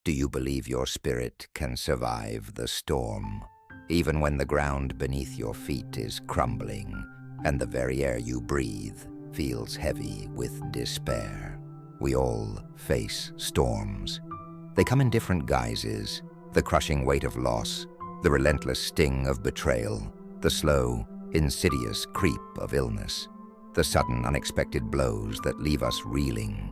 Do you believe your spirit can survive the storm, even when the ground beneath your feet is crumbling and the very air you breathe feels heavy with despair? We all face storms. They come in different guises: the crushing weight of loss, the relentless sting of betrayal, the slow, insidious creep of illness, the sudden, unexpected blows that leave us reeling.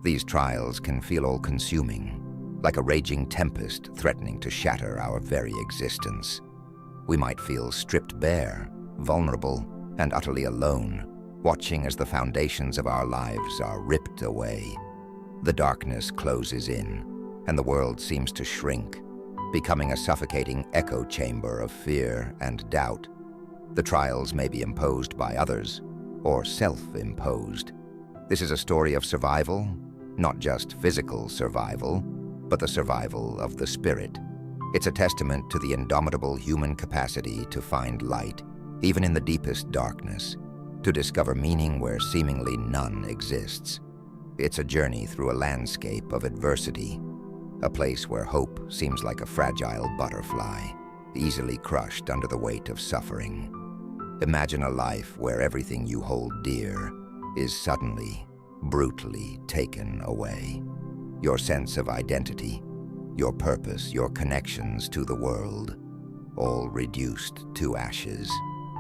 These trials can feel all-consuming, like a raging tempest threatening to shatter our very existence. We might feel stripped bare, vulnerable, and utterly alone, watching as the foundations of our lives are ripped away. The darkness closes in, and the world seems to shrink, becoming a suffocating echo chamber of fear and doubt. The trials may be imposed by others, or self-imposed. This is a story of survival, not just physical survival, but the survival of the spirit. It's a testament to the indomitable human capacity to find light, even in the deepest darkness, to discover meaning where seemingly none exists. It's a journey through a landscape of adversity, a place where hope seems like a fragile butterfly, easily crushed under the weight of suffering. Imagine a life where everything you hold dear is suddenly, brutally taken away. Your sense of identity, your purpose, your connections to the world, all reduced to ashes.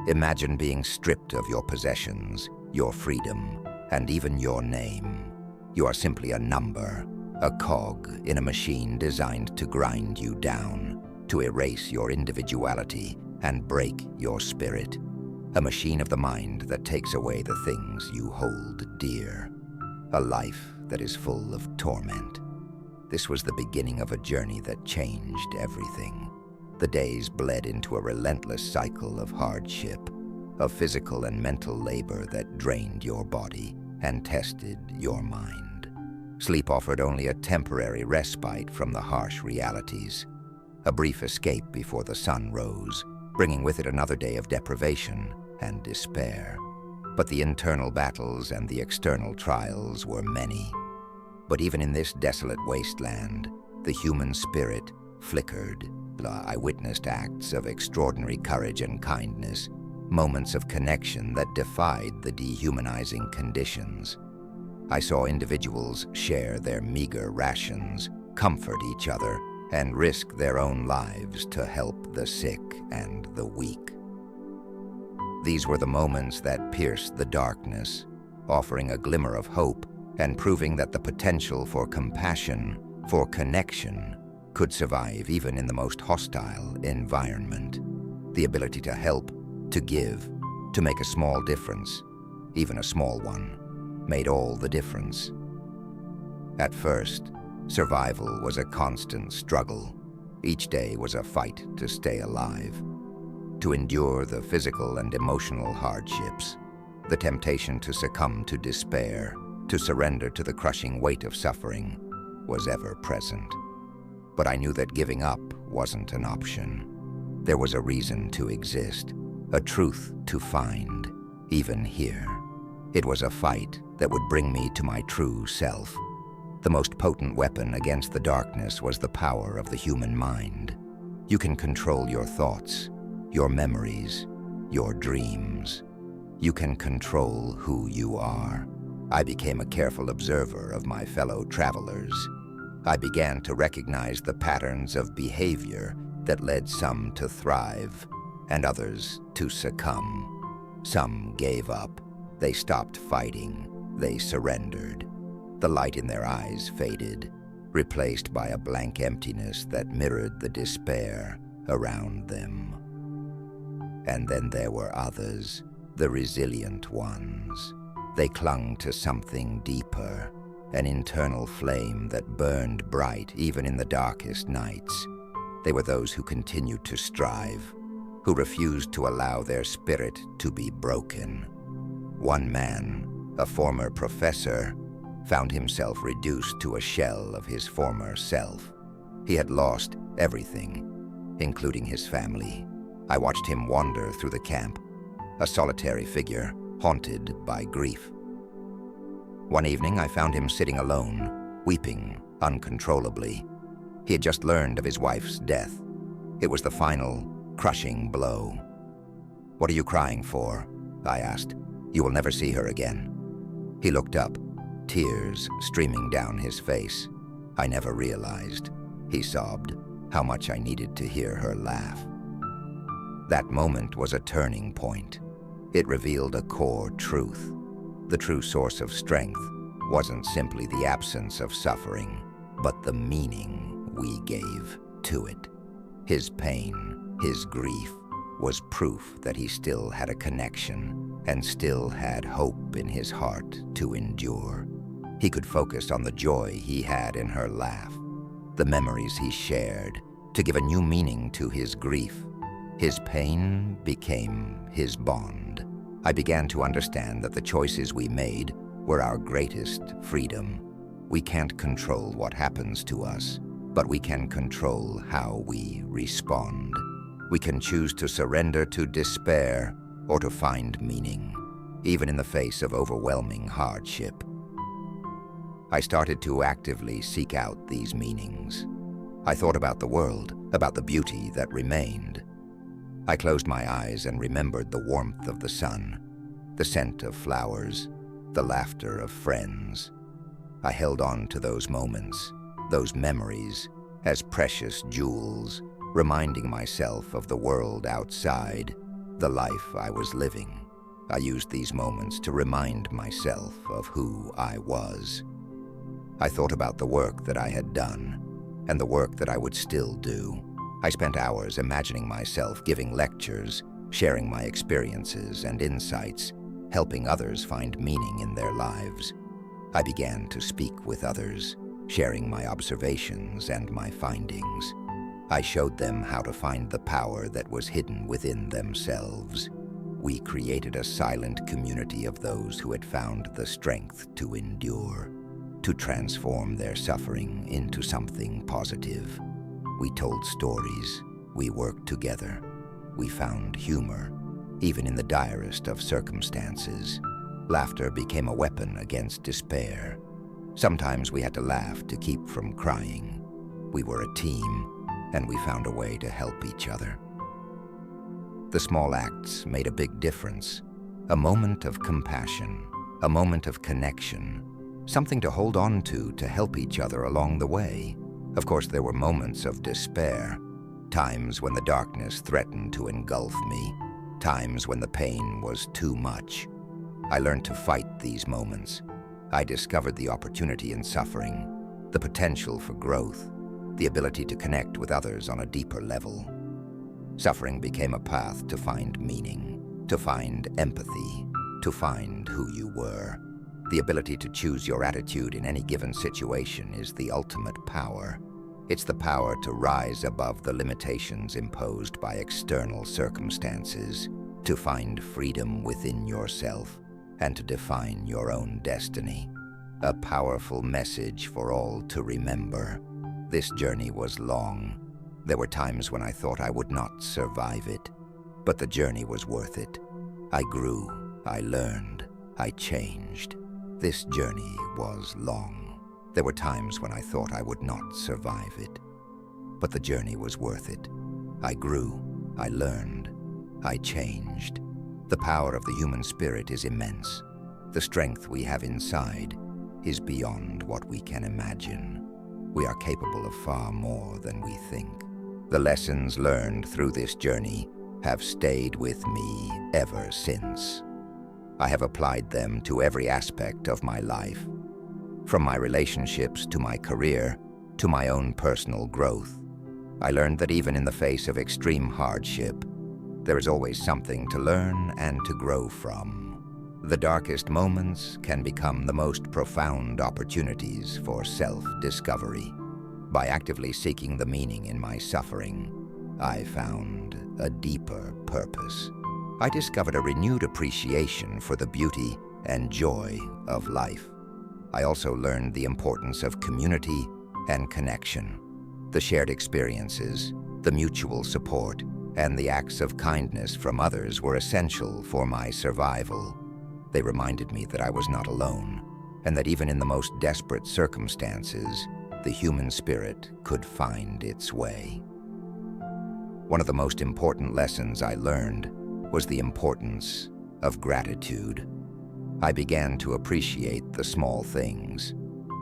Imagine being stripped of your possessions, your freedom, and even your name. You are simply a number, a cog in a machine designed to grind you down, to erase your individuality and break your spirit. A machine of the mind that takes away the things you hold dear. A life that is full of torment. This was the beginning of a journey that changed everything. The days bled into a relentless cycle of hardship, of physical and mental labor that drained your body and tested your mind. Sleep offered only a temporary respite from the harsh realities, a brief escape before the sun rose, bringing with it another day of deprivation and despair. But the internal battles and the external trials were many. But even in this desolate wasteland, the human spirit flickered. I witnessed acts of extraordinary courage and kindness, moments of connection that defied the dehumanizing conditions. I saw individuals share their meager rations, comfort each other, and risk their own lives to help the sick and the weak. These were the moments that pierced the darkness, offering a glimmer of hope and proving that the potential for compassion, for connection, could survive even in the most hostile environment. The ability to help, to give, to make a small difference, even a small one, made all the difference. At first, survival was a constant struggle. Each day was a fight to stay alive, to endure the physical and emotional hardships, the temptation to succumb to despair, to surrender to the crushing weight of suffering, was ever present. But I knew that giving up wasn't an option. There was a reason to exist, a truth to find, even here. It was a fight that would bring me to my true self. The most potent weapon against the darkness was the power of the human mind. You can control your thoughts, your memories, your dreams. You can control who you are. I became a careful observer of my fellow travelers. I began to recognize the patterns of behavior that led some to thrive and others to succumb. Some gave up. They stopped fighting. They surrendered. The light in their eyes faded, replaced by a blank emptiness that mirrored the despair around them. And then there were others, the resilient ones. They clung to something deeper, an internal flame that burned bright even in the darkest nights. They were those who continued to strive, who refused to allow their spirit to be broken. One man, a former professor, found himself reduced to a shell of his former self. He had lost everything, including his family. I watched him wander through the camp, a solitary figure, haunted by grief. One evening, I found him sitting alone, weeping uncontrollably. He had just learned of his wife's death. It was the final, crushing blow. "What are you crying for?" I asked. "You will never see her again." He looked up, tears streaming down his face. "I never realized," he sobbed, "how much I needed to hear her laugh." That moment was a turning point. It revealed a core truth. The true source of strength wasn't simply the absence of suffering, but the meaning we gave to it. His pain, his grief, was proof that he still had a connection and still had hope in his heart to endure. He could focus on the joy he had in her laugh, the memories he shared, to give a new meaning to his grief. His pain became his bond. I began to understand that the choices we made were our greatest freedom. We can't control what happens to us, but we can control how we respond. We can choose to surrender to despair or to find meaning, even in the face of overwhelming hardship. I started to actively seek out these meanings. I thought about the world, about the beauty that remained. I closed my eyes and remembered the warmth of the sun, the scent of flowers, the laughter of friends. I held on to those moments, those memories, as precious jewels, reminding myself of the world outside, the life I was living. I used these moments to remind myself of who I was. I thought about the work that I had done, and the work that I would still do. I spent hours imagining myself giving lectures, sharing my experiences and insights, helping others find meaning in their lives. I began to speak with others, sharing my observations and my findings. I showed them how to find the power that was hidden within themselves. We created a silent community of those who had found the strength to endure, to transform their suffering into something positive. We told stories, we worked together, we found humor, even in the direst of circumstances. Laughter became a weapon against despair. Sometimes we had to laugh to keep from crying. We were a team, and we found a way to help each other. The small acts made a big difference. A moment of compassion, a moment of connection, something to hold on to help each other along the way. Of course, there were moments of despair, times when the darkness threatened to engulf me, times when the pain was too much. I learned to fight these moments. I discovered the opportunity in suffering, the potential for growth, the ability to connect with others on a deeper level. Suffering became a path to find meaning, to find empathy, to find who you were. The ability to choose your attitude in any given situation is the ultimate power. It's the power to rise above the limitations imposed by external circumstances, to find freedom within yourself, and to define your own destiny. A powerful message for all to remember. This journey was long. There were times when I thought I would not survive it, but the journey was worth it. I grew, I learned, I changed. This journey was long. There were times when I thought I would not survive it, but the journey was worth it. I grew, I learned, I changed. The power of the human spirit is immense. The strength we have inside is beyond what we can imagine. We are capable of far more than we think. The lessons learned through this journey have stayed with me ever since. I have applied them to every aspect of my life, from my relationships to my career to my own personal growth. I learned that even in the face of extreme hardship, there is always something to learn and to grow from. The darkest moments can become the most profound opportunities for self-discovery. By actively seeking the meaning in my suffering, I found a deeper purpose. I discovered a renewed appreciation for the beauty and joy of life. I also learned the importance of community and connection. The shared experiences, the mutual support, and the acts of kindness from others were essential for my survival. They reminded me that I was not alone, and that even in the most desperate circumstances, the human spirit could find its way. One of the most important lessons I learned was the importance of gratitude. I began to appreciate the small things: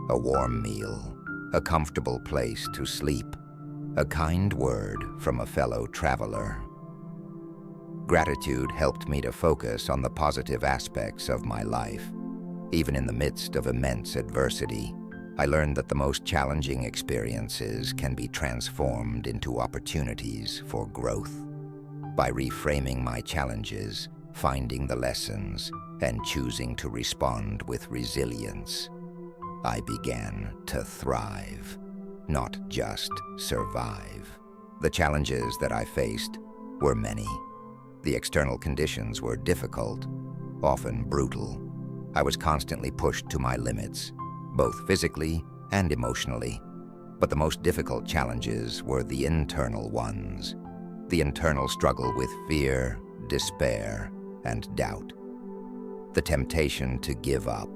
a warm meal, a comfortable place to sleep, a kind word from a fellow traveler. Gratitude helped me to focus on the positive aspects of my life. Even in the midst of immense adversity, I learned that the most challenging experiences can be transformed into opportunities for growth. By reframing my challenges, finding the lessons, and choosing to respond with resilience, I began to thrive, not just survive. The challenges that I faced were many. The external conditions were difficult, often brutal. I was constantly pushed to my limits, both physically and emotionally. But the most difficult challenges were the internal ones, the internal struggle with fear, despair, and doubt. The temptation to give up,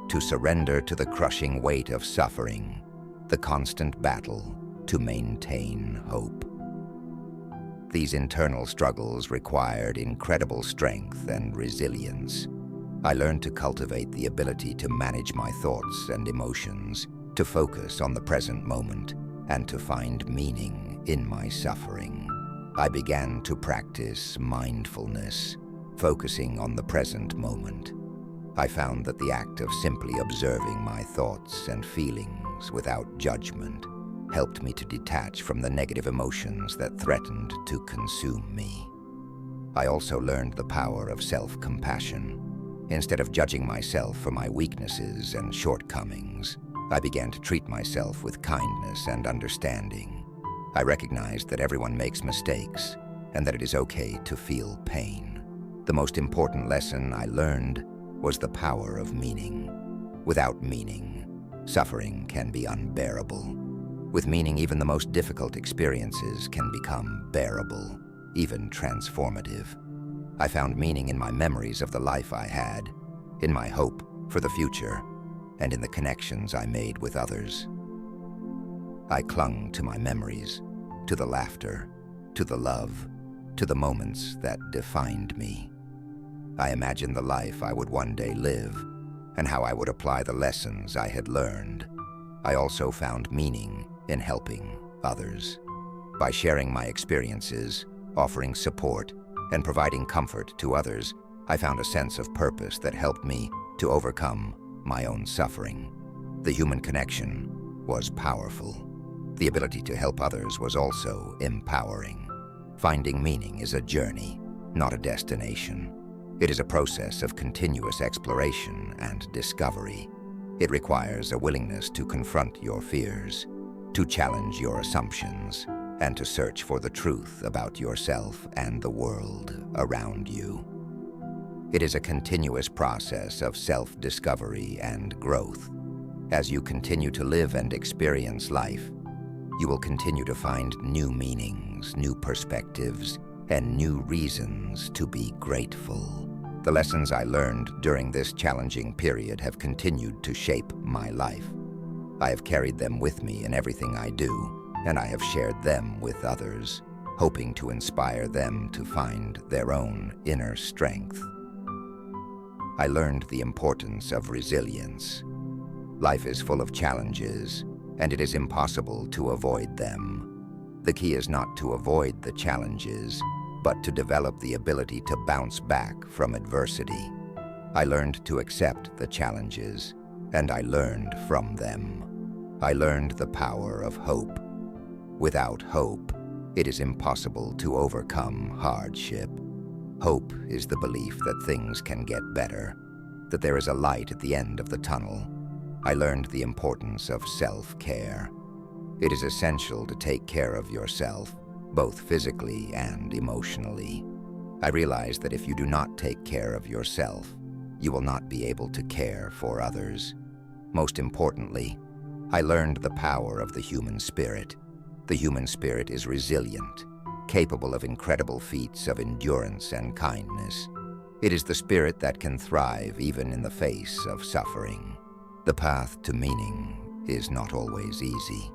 to surrender to the crushing weight of suffering, the constant battle to maintain hope. These internal struggles required incredible strength and resilience. I learned to cultivate the ability to manage my thoughts and emotions, to focus on the present moment, and to find meaning in my suffering. I began to practice mindfulness, focusing on the present moment. I found that the act of simply observing my thoughts and feelings without judgment helped me to detach from the negative emotions that threatened to consume me. I also learned the power of self-compassion. Instead of judging myself for my weaknesses and shortcomings, I began to treat myself with kindness and understanding. I recognized that everyone makes mistakes and that it is okay to feel pain. The most important lesson I learned was the power of meaning. Without meaning, suffering can be unbearable. With meaning, even the most difficult experiences can become bearable, even transformative. I found meaning in my memories of the life I had, in my hope for the future, and in the connections I made with others. I clung to my memories, to the laughter, to the love, to the moments that defined me. I imagined the life I would one day live, and how I would apply the lessons I had learned. I also found meaning in helping others. By sharing my experiences, offering support, and providing comfort to others, I found a sense of purpose that helped me to overcome my own suffering. The human connection was powerful. The ability to help others was also empowering. Finding meaning is a journey, not a destination. It is a process of continuous exploration and discovery. It requires a willingness to confront your fears, to challenge your assumptions, and to search for the truth about yourself and the world around you. It is a continuous process of self-discovery and growth. As you continue to live and experience life, you will continue to find new meanings, new perspectives, and new reasons to be grateful. The lessons I learned during this challenging period have continued to shape my life. I have carried them with me in everything I do, and I have shared them with others, hoping to inspire them to find their own inner strength. I learned the importance of resilience. Life is full of challenges, and it is impossible to avoid them. The key is not to avoid the challenges, but to develop the ability to bounce back from adversity. I learned to accept the challenges, and I learned from them. I learned the power of hope. Without hope, it is impossible to overcome hardship. Hope is the belief that things can get better, that there is a light at the end of the tunnel. I learned the importance of self-care. It is essential to take care of yourself, both physically and emotionally. I realized that if you do not take care of yourself, you will not be able to care for others. Most importantly, I learned the power of the human spirit. The human spirit is resilient, capable of incredible feats of endurance and kindness. It is the spirit that can thrive even in the face of suffering. The path to meaning is not always easy.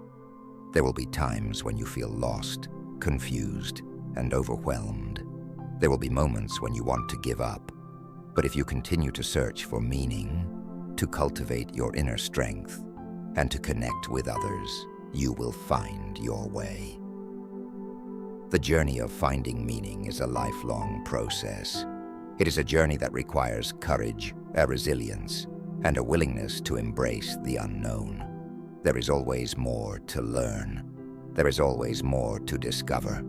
There will be times when you feel lost, confused, and overwhelmed. There will be moments when you want to give up. But if you continue to search for meaning, to cultivate your inner strength, and to connect with others, you will find your way. The journey of finding meaning is a lifelong process. It is a journey that requires courage, a resilience, and a willingness to embrace the unknown. There is always more to learn. There is always more to discover.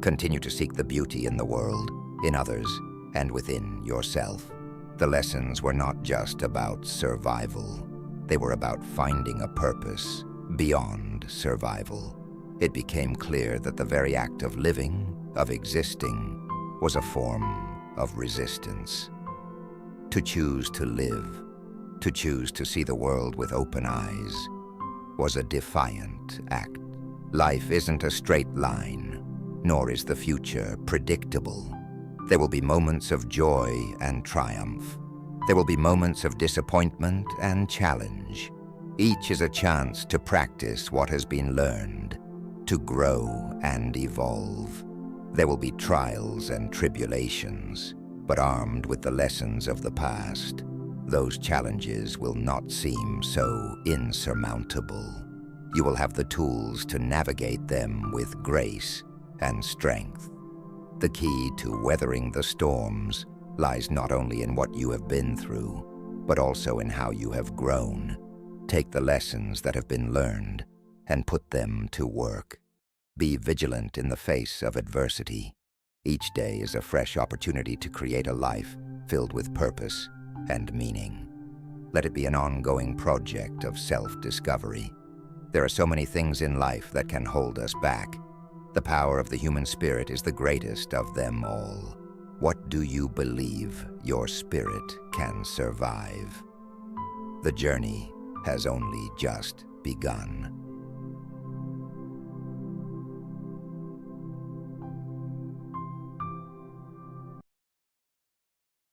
Continue to seek the beauty in the world, in others, and within yourself. The lessons were not just about survival. They were about finding a purpose beyond survival. It became clear that the very act of living, of existing, was a form of resistance. To choose to live, to choose to see the world with open eyes, was a defiant act. Life isn't a straight line, nor is the future predictable. There will be moments of joy and triumph. There will be moments of disappointment and challenge. Each is a chance to practice what has been learned, to grow and evolve. There will be trials and tribulations, but armed with the lessons of the past, those challenges will not seem so insurmountable. You will have the tools to navigate them with grace and strength. The key to weathering the storms lies not only in what you have been through, but also in how you have grown. Take the lessons that have been learned and put them to work. Be vigilant in the face of adversity. Each day is a fresh opportunity to create a life filled with purpose and meaning. Let it be an ongoing project of self-discovery. There are so many things in life that can hold us back. The power of the human spirit is the greatest of them all. What do you believe your spirit can survive? The journey has only just begun.